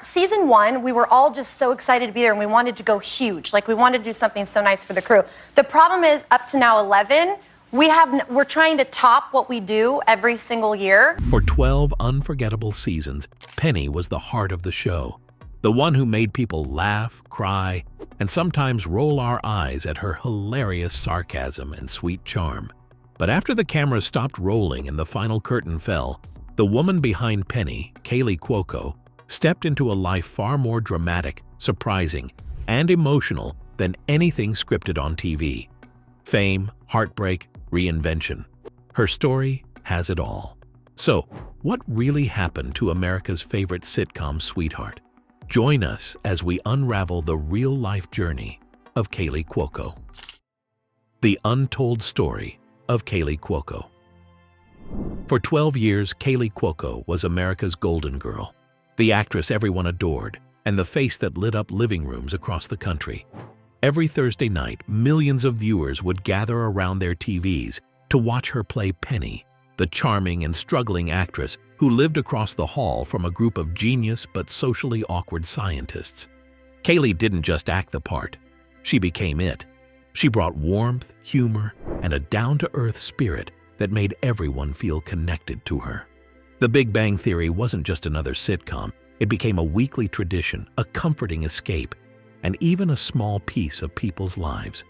season 1, we were all just so excited to be there and we wanted to go huge. Like, we wanted to do something so nice for the crew. The problem is, up to now 11, we're trying to top what we do every single year. For 12 unforgettable seasons, Penny was the heart of the show. The one who made people laugh, cry, and sometimes roll our eyes at her hilarious sarcasm and sweet charm. But after the camera stopped rolling and the final curtain fell, the woman behind Penny, Kaley Cuoco, stepped into a life far more dramatic, surprising, and emotional than anything scripted on TV. Fame, heartbreak, reinvention. Her story has it all. So, what really happened to America's favorite sitcom sweetheart? Join us as we unravel the real-life journey of Kaley Cuoco. The untold story of Kaley Cuoco. For 12 years, Kaley Cuoco was America's golden girl, the actress everyone adored, and the face that lit up living rooms across the country. Every Thursday night, millions of viewers would gather around their TVs to watch her play Penny, the charming and struggling actress who lived across the hall from a group of genius but socially awkward scientists. Kaley didn't just act the part, she became it. She brought warmth, humor, and a down-to-earth spirit that made everyone feel connected to her. The Big Bang Theory wasn't just another sitcom, it became a weekly tradition, a comforting escape, and even a small piece of people's lives.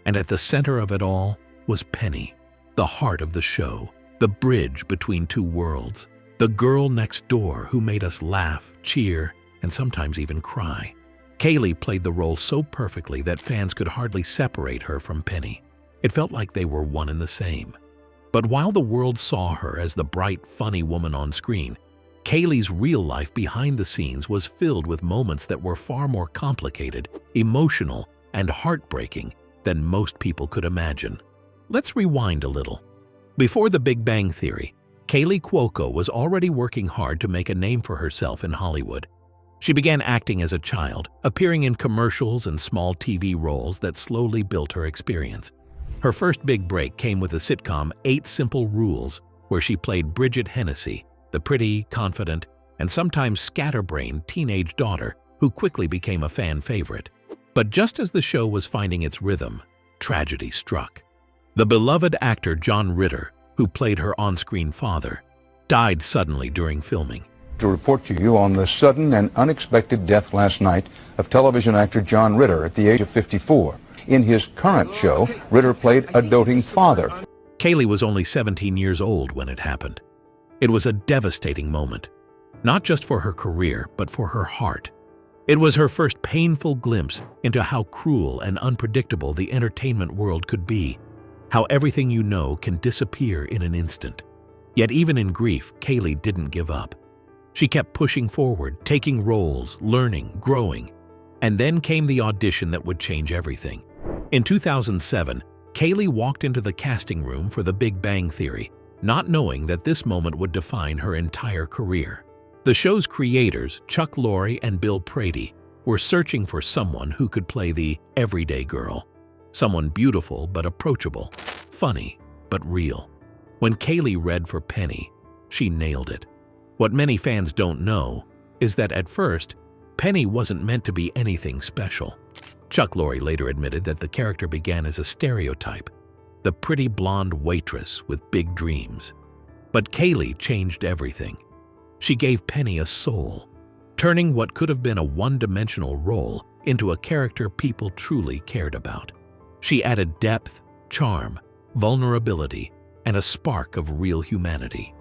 And at the center of it all was Penny, the heart of the show, the bridge between two worlds, the girl next door who made us laugh, cheer, and sometimes even cry. Kaley played the role so perfectly that fans could hardly separate her from Penny. It felt like they were one and the same. But while the world saw her as the bright, funny woman on screen, Kaley's real life behind the scenes was filled with moments that were far more complicated, emotional, and heartbreaking than most people could imagine. Let's rewind a little. Before The Big Bang Theory, Kaley Cuoco was already working hard to make a name for herself in Hollywood. She began acting as a child, appearing in commercials and small TV roles that slowly built her experience. Her first big break came with the sitcom 8 Simple Rules, where she played Bridget Hennessy, the pretty, confident, and sometimes scatterbrained teenage daughter who quickly became a fan favorite. But just as the show was finding its rhythm, tragedy struck. The beloved actor John Ritter, who played her on-screen father, died suddenly during filming. To report to you on the sudden and unexpected death last night of television actor John Ritter at the age of 54. In his current show, Ritter played a doting father. Kaley was only 17 years old when it happened. It was a devastating moment, not just for her career, but for her heart. It was her first painful glimpse into how cruel and unpredictable the entertainment world could be, how everything you know can disappear in an instant. Yet even in grief, Kaley didn't give up. She kept pushing forward, taking roles, learning, growing. And then came the audition that would change everything. In 2007, Kaley walked into the casting room for The Big Bang Theory, not knowing that this moment would define her entire career. The show's creators, Chuck Lorre and Bill Prady, were searching for someone who could play the everyday girl. Someone beautiful but approachable, funny but real. When Kaley read for Penny, she nailed it. What many fans don't know is that at first, Penny wasn't meant to be anything special. Chuck Lorre later admitted that the character began as a stereotype, the pretty blonde waitress with big dreams. But Kaley changed everything. She gave Penny a soul, turning what could have been a one-dimensional role into a character people truly cared about. She added depth, charm, vulnerability, and a spark of real humanity.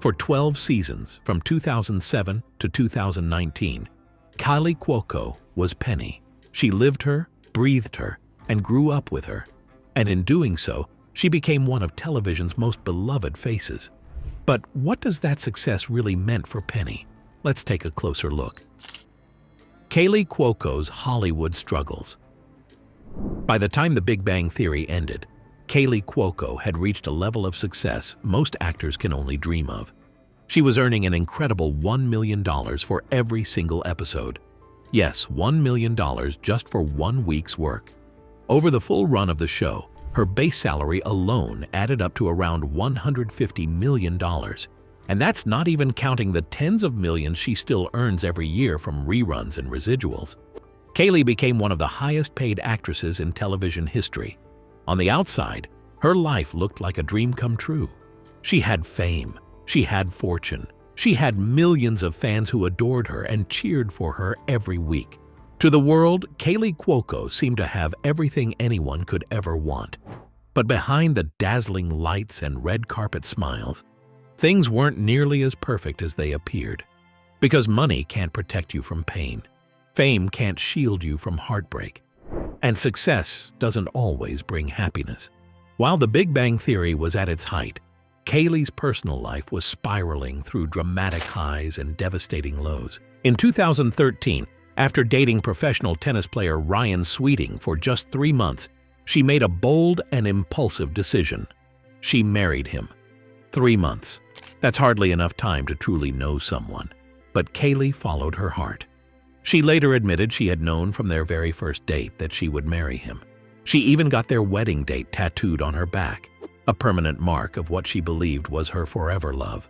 For 12 seasons, from 2007 to 2019, Kaley Cuoco was Penny. She lived her, breathed her, and grew up with her. And in doing so, she became one of television's most beloved faces. But what does that success really meant for Penny? Let's take a closer look. Kaley Cuoco's Hollywood struggles. By the time The Big Bang Theory ended, Kaley Cuoco had reached a level of success most actors can only dream of. She was earning an incredible $1 million for every single episode. Yes, $1 million just for 1 week's work. Over the full run of the show, her base salary alone added up to around $150 million. And that's not even counting the tens of millions she still earns every year from reruns and residuals. Kaley became one of the highest-paid actresses in television history. On the outside, her life looked like a dream come true. She had fame, she had fortune, she had millions of fans who adored her and cheered for her every week. To the world, Kaley Cuoco seemed to have everything anyone could ever want. But behind the dazzling lights and red carpet smiles, things weren't nearly as perfect as they appeared. Because money can't protect you from pain, fame can't shield you from heartbreak, and success doesn't always bring happiness. While The Big Bang Theory was at its height, Kaley's personal life was spiraling through dramatic highs and devastating lows. In 2013, after dating professional tennis player Ryan Sweeting for just 3 months, she made a bold and impulsive decision. She married him. 3 months. That's hardly enough time to truly know someone. But Kaley followed her heart. She later admitted she had known from their very first date that she would marry him. She even got their wedding date tattooed on her back, a permanent mark of what she believed was her forever love.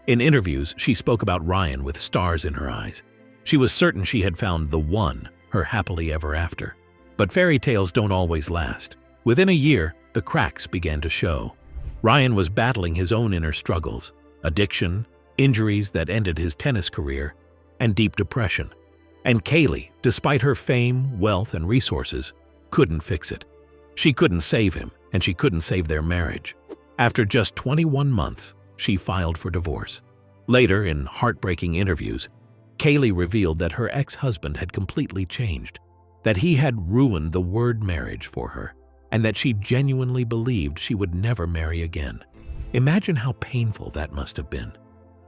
In interviews, she spoke about Ryan with stars in her eyes. She was certain she had found the one, her happily ever after. But fairy tales don't always last. Within a year, the cracks began to show. Ryan was battling his own inner struggles, addiction, injuries that ended his tennis career, and deep depression. And Kaley, despite her fame, wealth, and resources, couldn't fix it. She couldn't save him, and she couldn't save their marriage. After just 21 months, she filed for divorce. Later, in heartbreaking interviews, Kaley revealed that her ex-husband had completely changed, that he had ruined the word marriage for her, and that she genuinely believed she would never marry again. Imagine how painful that must have been.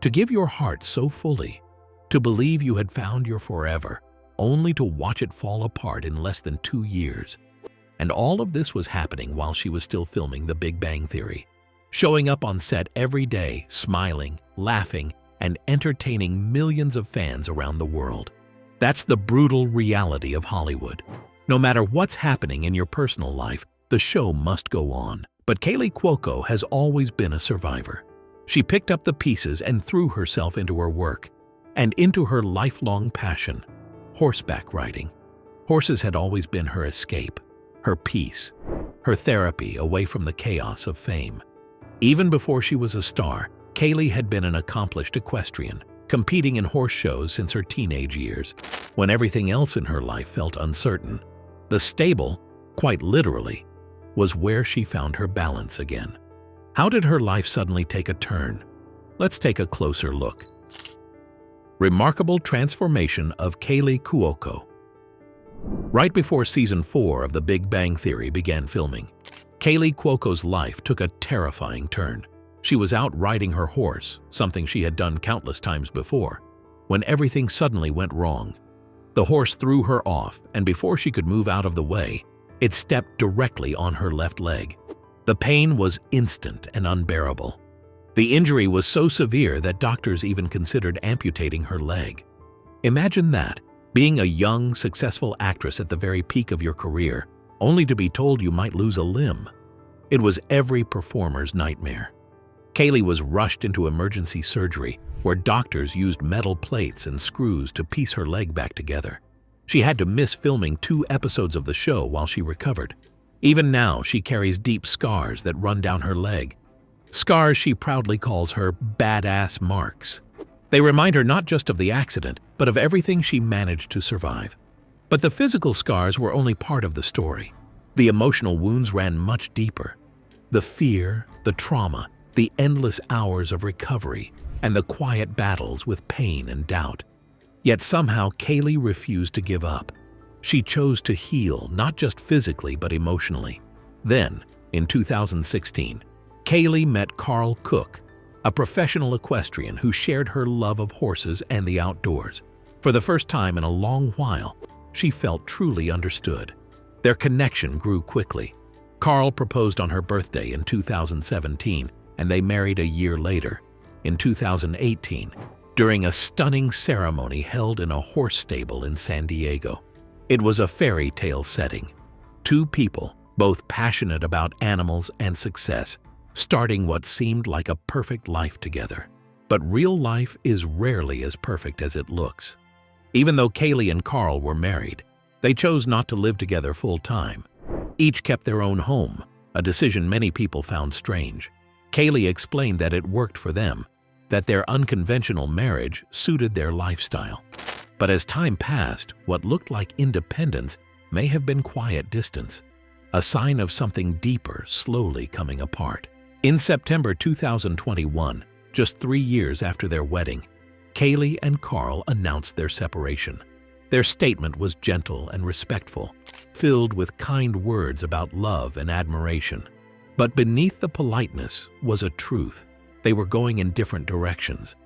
To give your heart so fully, to believe you had found your forever, only to watch it fall apart in less than 2 years. And all of this was happening while she was still filming The Big Bang Theory, showing up on set every day, smiling, laughing, and entertaining millions of fans around the world. That's the brutal reality of Hollywood. No matter what's happening in your personal life, the show must go on. But Kaley Cuoco has always been a survivor. She picked up the pieces and threw herself into her work, and into her lifelong passion, horseback riding. Horses had always been her escape, her peace, her therapy away from the chaos of fame. Even before she was a star, Kaley had been an accomplished equestrian, competing in horse shows since her teenage years, when everything else in her life felt uncertain. The stable, quite literally, was where she found her balance again. How did her life suddenly take a turn? Let's take a closer look. Remarkable transformation of Kaley Cuoco. Right before season 4 of The Big Bang Theory began filming, Kaley Cuoco's life took a terrifying turn. She was out riding her horse, something she had done countless times before, when everything suddenly went wrong. The horse threw her off, and before she could move out of the way, it stepped directly on her left leg. The pain was instant and unbearable. The injury was so severe that doctors even considered amputating her leg. Imagine that, being a young, successful actress at the very peak of your career, only to be told you might lose a limb. It was every performer's nightmare. Kaley was rushed into emergency surgery, where doctors used metal plates and screws to piece her leg back together. She had to miss filming 2 episodes of the show while she recovered. Even now, she carries deep scars that run down her leg. Scars she proudly calls her badass marks. They remind her not just of the accident, but of everything she managed to survive. But the physical scars were only part of the story. The emotional wounds ran much deeper. The fear, the trauma, the endless hours of recovery, and the quiet battles with pain and doubt. Yet somehow Kaley refused to give up. She chose to heal, not just physically but emotionally. Then, in 2016, Kaley met Carl Cook, a professional equestrian who shared her love of horses and the outdoors. For the first time in a long while, she felt truly understood. Their connection grew quickly. Carl proposed on her birthday in 2017, and they married a year later, in 2018, during a stunning ceremony held in a horse stable in San Diego. It was a fairy tale setting. 2 people, both passionate about animals and success, starting what seemed like a perfect life together. But real life is rarely as perfect as it looks. Even though Kaley and Carl were married, they chose not to live together full-time. Each kept their own home, a decision many people found strange. Kaley explained that it worked for them, that their unconventional marriage suited their lifestyle. But as time passed, what looked like independence may have been quiet distance, a sign of something deeper slowly coming apart. In September 2021, just 3 years after their wedding, Kaley and Carl announced their separation. Their statement was gentle and respectful, filled with kind words about love and admiration. But beneath the politeness was a truth. They were going in different directions.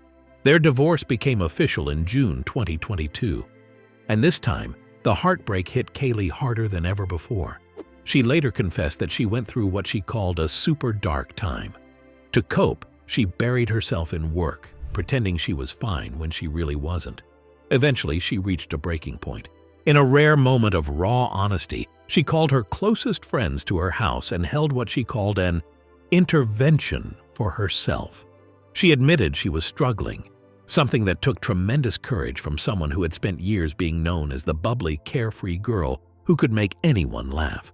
Their divorce became official in June 2022. And this time, the heartbreak hit Kaley harder than ever before. She later confessed that she went through what she called a super dark time. To cope, she buried herself in work, pretending she was fine when she really wasn't. Eventually, she reached a breaking point. In a rare moment of raw honesty, she called her closest friends to her house and held what she called an intervention for herself. She admitted she was struggling, something that took tremendous courage from someone who had spent years being known as the bubbly, carefree girl who could make anyone laugh.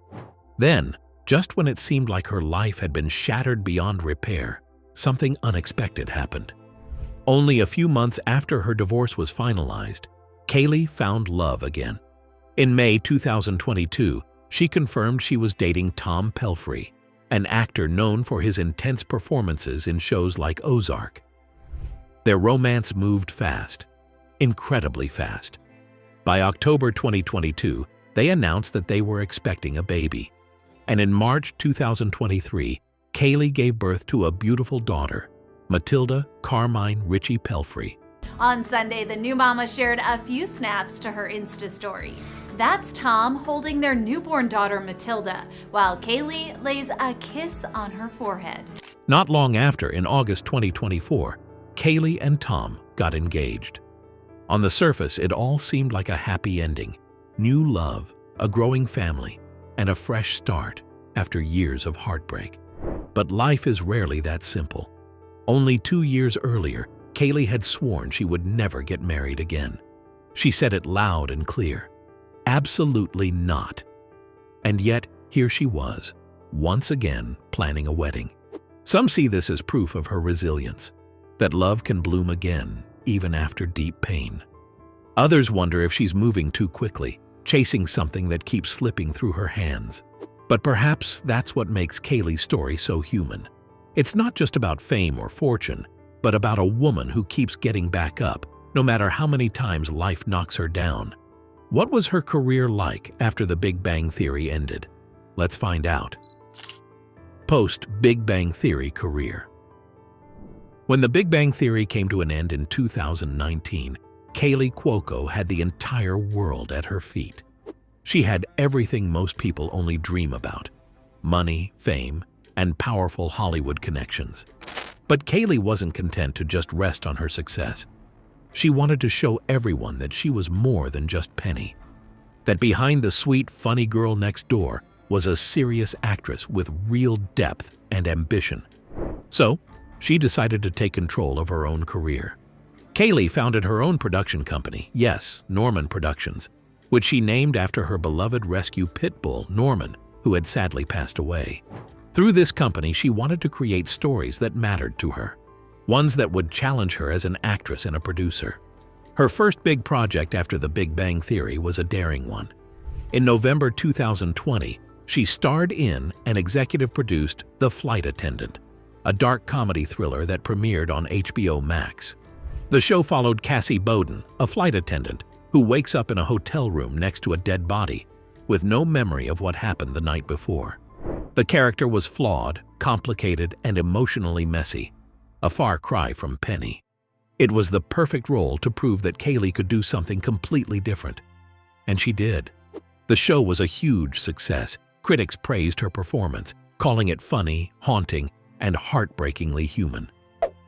Then, just when it seemed like her life had been shattered beyond repair, something unexpected happened. Only a few months after her divorce was finalized, Kaley found love again. In May 2022, she confirmed she was dating Tom Pelphrey, an actor known for his intense performances in shows like Ozark. Their romance moved fast, incredibly fast. By October 2022, they announced that they were expecting a baby. And in March 2023, Kaley gave birth to a beautiful daughter, Matilda Carmine Ritchie Pelphrey. On Sunday, the new mama shared a few snaps to her Insta story. That's Tom holding their newborn daughter Matilda, while Kaley lays a kiss on her forehead. Not long after, in August 2024, Kaley and Tom got engaged. On the surface, it all seemed like a happy ending. New love, a growing family, and a fresh start after years of heartbreak. But life is rarely that simple. Only 2 years earlier, Kaley had sworn she would never get married again. She said it loud and clear. Absolutely not. And yet, here she was, once again planning a wedding. Some see this as proof of her resilience, that love can bloom again, even after deep pain. Others wonder if she's moving too quickly, chasing something that keeps slipping through her hands. But perhaps that's what makes Kaley's story so human. It's not just about fame or fortune, but about a woman who keeps getting back up, no matter how many times life knocks her down. What was her career like after The Big Bang Theory ended? Let's find out. Post-Big Bang Theory career. When The Big Bang Theory came to an end in 2019, Kaley Cuoco had the entire world at her feet. She had everything most people only dream about: money, fame, and powerful Hollywood connections. But Kaley wasn't content to just rest on her success. She wanted to show everyone that she was more than just Penny. That behind the sweet, funny girl next door was a serious actress with real depth and ambition. So, she decided to take control of her own career. Kaley founded her own production company, yes, Norman Productions, which she named after her beloved rescue pit bull, Norman, who had sadly passed away. Through this company, she wanted to create stories that mattered to her, ones that would challenge her as an actress and a producer. Her first big project after The Big Bang Theory was a daring one. In November 2020, she starred in and executive produced The Flight Attendant, a dark comedy thriller that premiered on HBO Max. The show followed Cassie Bowden, a flight attendant who wakes up in a hotel room next to a dead body, with no memory of what happened the night before. The character was flawed, complicated, and emotionally messy, a far cry from Penny. It was the perfect role to prove that Kaley could do something completely different. And she did. The show was a huge success. Critics praised her performance, calling it funny, haunting, and heartbreakingly human.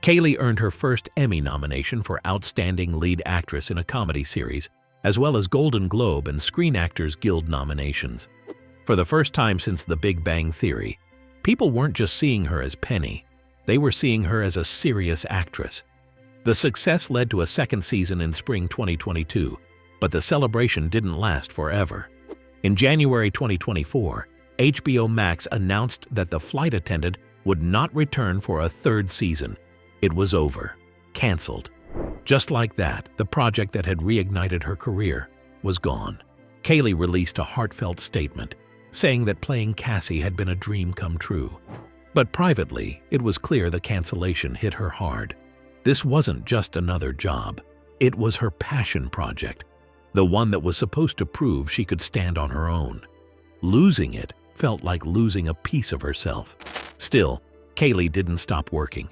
Kaley earned her first Emmy nomination for Outstanding Lead Actress in a Comedy Series, as well as Golden Globe and Screen Actors Guild nominations. For the first time since The Big Bang Theory, people weren't just seeing her as Penny, they were seeing her as a serious actress, The success led to a second season in spring 2022, but the celebration didn't last forever. In January 2024, HBO Max announced that the flight attendant would not return for a third season. It was over. Canceled. Just like that, the project that had reignited her career was gone. Kaley released a heartfelt statement, saying that playing Cassie had been a dream come true. But privately, it was clear the cancellation hit her hard. This wasn't just another job. It was her passion project, the one that was supposed to prove she could stand on her own. Losing it felt like losing a piece of herself. Still, Kaley didn't stop working.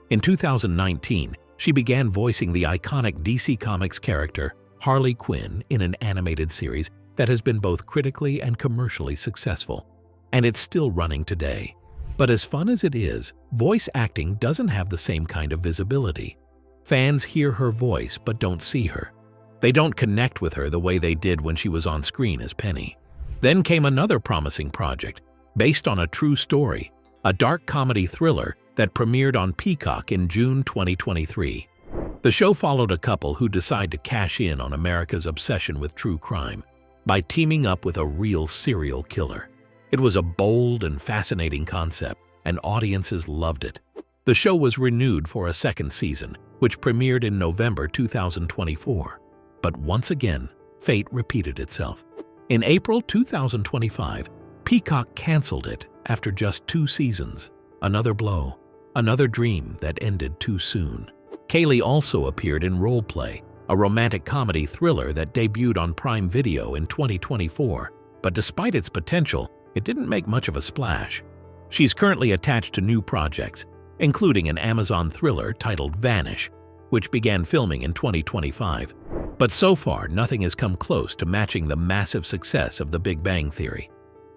In 2019, she began voicing the iconic DC Comics character Harley Quinn in an animated series that has been both critically and commercially successful, and it's still running today. But as fun as it is, voice acting doesn't have the same kind of visibility. Fans hear her voice but don't see her. They don't connect with her the way they did when she was on screen as Penny. Then came another promising project, based on a true story, a dark comedy thriller that premiered on Peacock in June 2023. The show followed a couple who decide to cash in on America's obsession with true crime by teaming up with a real serial killer. It was a bold and fascinating concept, and audiences loved it. The show was renewed for a second season, which premiered in November 2024. But once again, fate repeated itself. In April 2025, Peacock canceled it after just 2 seasons. Another blow, another dream that ended too soon. Kaley also appeared in Role Play, a romantic comedy thriller that debuted on Prime Video in 2024, but despite its potential, it didn't make much of a splash. She's currently attached to new projects, including an Amazon thriller titled Vanish, which began filming in 2025. But so far, nothing has come close to matching the massive success of The Big Bang Theory.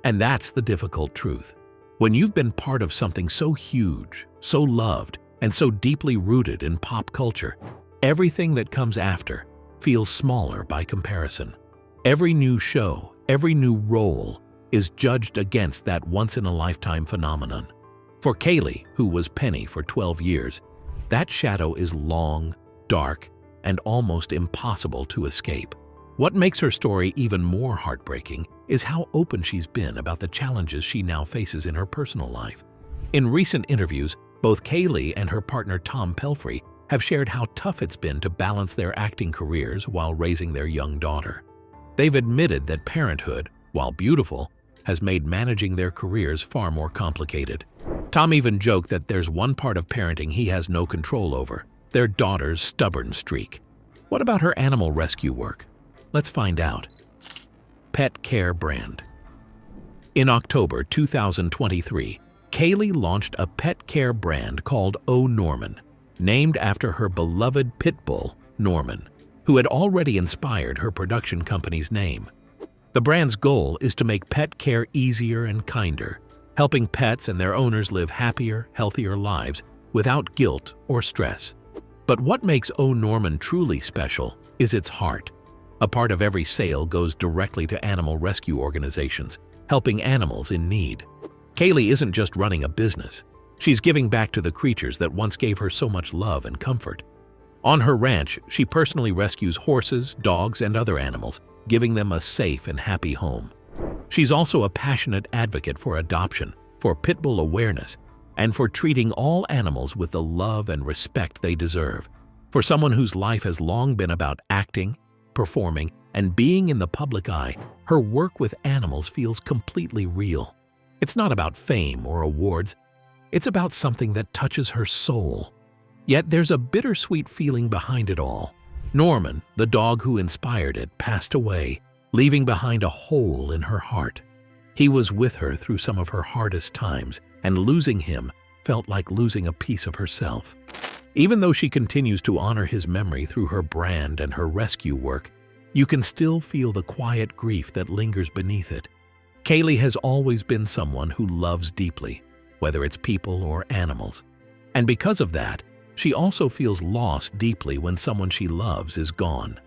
And that's the difficult truth. When you've been part of something so huge, so loved, and so deeply rooted in pop culture, everything that comes after feels smaller by comparison. Every new show, every new role is judged against that once-in-a-lifetime phenomenon. For Kaley, who was Penny for 12 years, that shadow is long, dark, and almost impossible to escape. What makes her story even more heartbreaking is how open she's been about the challenges she now faces in her personal life. In recent interviews, both Kaley and her partner Tom Pelphrey have shared how tough it's been to balance their acting careers while raising their young daughter. They've admitted that parenthood, while beautiful, has made managing their careers far more complicated. Tom even joked that there's one part of parenting he has no control over: their daughter's stubborn streak. What about her animal rescue work? Let's find out. Pet care brand. In October 2023, Kaley launched a pet care brand called Oh Norman, named after her beloved pit bull, Norman, who had already inspired her production company's name. The brand's goal is to make pet care easier and kinder, helping pets and their owners live happier, healthier lives without guilt or stress. But what makes Oh Norman truly special is its heart. A part of every sale goes directly to animal rescue organizations, helping animals in need. Kaley isn't just running a business. She's giving back to the creatures that once gave her so much love and comfort. On her ranch, she personally rescues horses, dogs, and other animals, giving them a safe and happy home. She's also a passionate advocate for adoption, for pit bull awareness, and for treating all animals with the love and respect they deserve. For someone whose life has long been about acting, performing, and being in the public eye, her work with animals feels completely real. It's not about fame or awards. It's about something that touches her soul. Yet there's a bittersweet feeling behind it all. Norman, the dog who inspired it, passed away, leaving behind a hole in her heart. He was with her through some of her hardest times, and losing him felt like losing a piece of herself. Even though she continues to honor his memory through her brand and her rescue work, you can still feel the quiet grief that lingers beneath it. Kaley has always been someone who loves deeply, whether it's people or animals. And because of that, she also feels lost deeply when someone she loves is gone.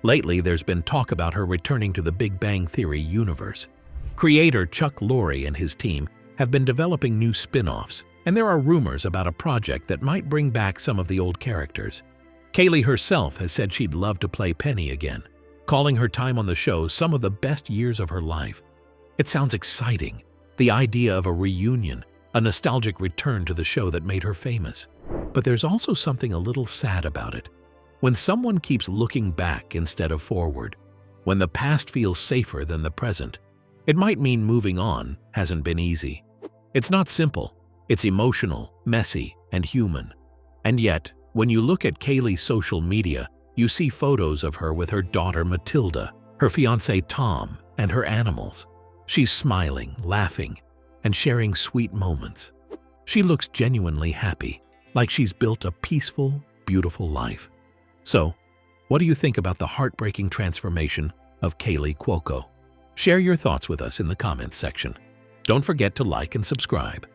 Lately, there's been talk about her returning to the Big Bang Theory universe. Creator Chuck Lorre and his team have been developing new spin-offs, and there are rumors about a project that might bring back some of the old characters. Kaley herself has said she'd love to play Penny again, calling her time on the show some of the best years of her life. It sounds exciting, the idea of a reunion, a nostalgic return to the show that made her famous. But there's also something a little sad about it. When someone keeps looking back instead of forward, when the past feels safer than the present, it might mean moving on hasn't been easy. It's not simple. It's emotional, messy, and human. And yet, when you look at Kaley's social media, you see photos of her with her daughter Matilda, her fiancé Tom, and her animals. She's smiling, laughing, and sharing sweet moments. She looks genuinely happy, like she's built a peaceful, beautiful life. So, what do you think about the heartbreaking transformation of Kaley Cuoco? Share your thoughts with us in the comments section. Don't forget to like and subscribe.